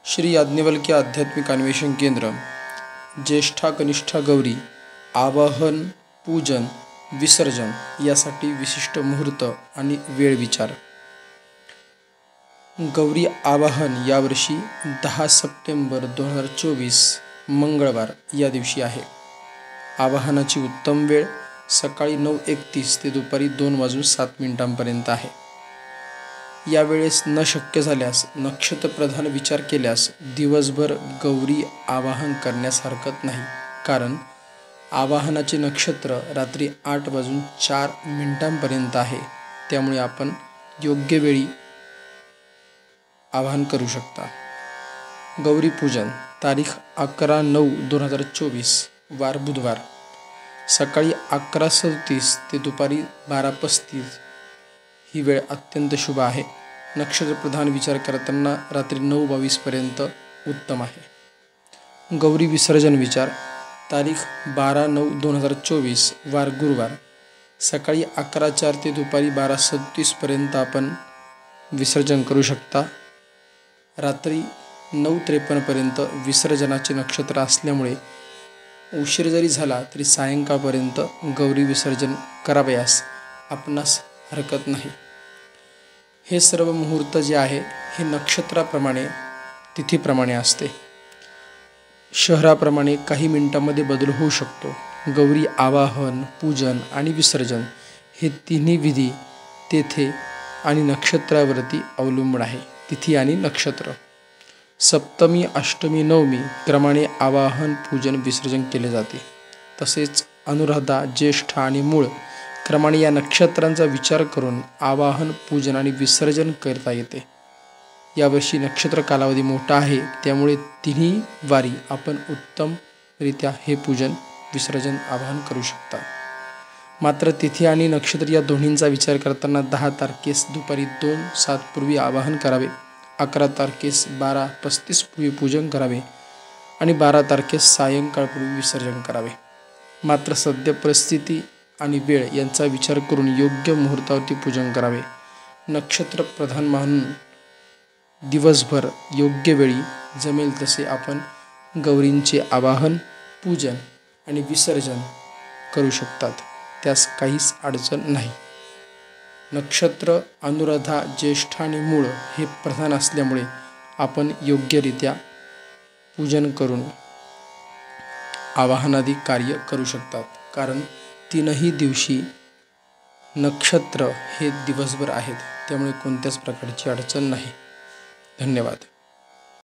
श्री याज्ञवल्क्य आध्यात्मिक अन्वेषण केंद्र, ज्येष्ठा कनिष्ठा गौरी आवाहन, पूजन, विसर्जन यासाठी विशिष्ट मुहूर्त आणि वेळ विचार. गौरी आवाहन यावर्षी 10 सप्टेंबर 2024 मंगळवार या दिवशी आहे. आवाहनाची उत्तम वेळ सकाळी 9:31 ते दुपारी 2:07 आहे. या वेळेस न शक्य झाल्यास नक्षत्रप्रधान विचार केल्यास दिवसभर गौरी आवाहन करण्यास हरकत नाही, कारण आवाहनाचे नक्षत्र रात्री 8:04 आहे. त्यामुळे आपण योग्य वेळी आवाहन करू शकता. गौरी पूजन तारीख 11/9/2024 वार बुधवार सकाळी 11:37 ते दुपारी 12:35 ही वेळ अत्यंत शुभ आहे. नक्षत्रप्रधान विचार करताना रात्री 9:22 उत्तम आहे. गौरी विसर्जन विचार तारीख 12/9/2024 वार गुरुवार सकाळी 11:04 ते दुपारी 12:37 आपण विसर्जन करू शकता. रात्री 9:53 विसर्जनाचे नक्षत्र असल्यामुळे उशीर जरी झाला तरी सायंकाळपर्यंत गौरी विसर्जन करावयास आपणास हरकत नाही. हे सर्व मुहूर्त जे आहे हे नक्षत्राप्रमाणे तिथीप्रमाणे असते. शहराप्रमाणे काही मिनिटांमध्ये बदल होऊ शकतो. गौरी आवाहन, पूजन आणि विसर्जन हे तिन्ही विधी तेथे आणि नक्षत्रावरती अवलंबून आहे. तिथी आणि नक्षत्र. सप्तमी, अष्टमी, नवमी क्रमाने आवाहन, पूजन, विसर्जन केले जाते. तसेच अनुराधा, ज्येष्ठा आणि मूळ क्रमाने या नक्षत्रांचा विचार करून आवाहन, पूजन आणि विसर्जन करता येते. यावर्षी नक्षत्र कालावधी मोठा आहे, त्यामुळे तिन्ही वारी आपण उत्तमरित्या हे पूजन, विसर्जन, आवाहन करू शकता. मात्र तिथी आणि नक्षत्र या दोन्हींचा विचार करताना 10 तारखेस दुपारी 2:07 पूर्वी आवाहन करावे, 11 तारखेस 12:35 पूर्वी पूजन करावे आणि 12 तारखेस सायंकाळपूर्वी विसर्जन करावे. मात्र सद्य परिस्थिती आणि वेळ यांचा विचार करून योग्य मुहूर्तावरती पूजन करावे. नक्षत्र प्रधान मानून दिवसभर योग्य वेळी जमेल तसे आपण गौरींचे आवाहन, पूजन आणि विसर्जन करू शकतात. त्यास काहीच अडचण नाही. नक्षत्र अनुराधा, ज्येष्ठा आणि मूळ हे प्रधान असल्यामुळे आपण योग्यरित्या पूजन करून आवाहनादी कार्य करू शकतात, कारण तीनही दिवशी नक्षत्र हे दिवसभर आहेत. त्यामुळे कोणत्याच प्रकारची अडचण नाही. धन्यवाद.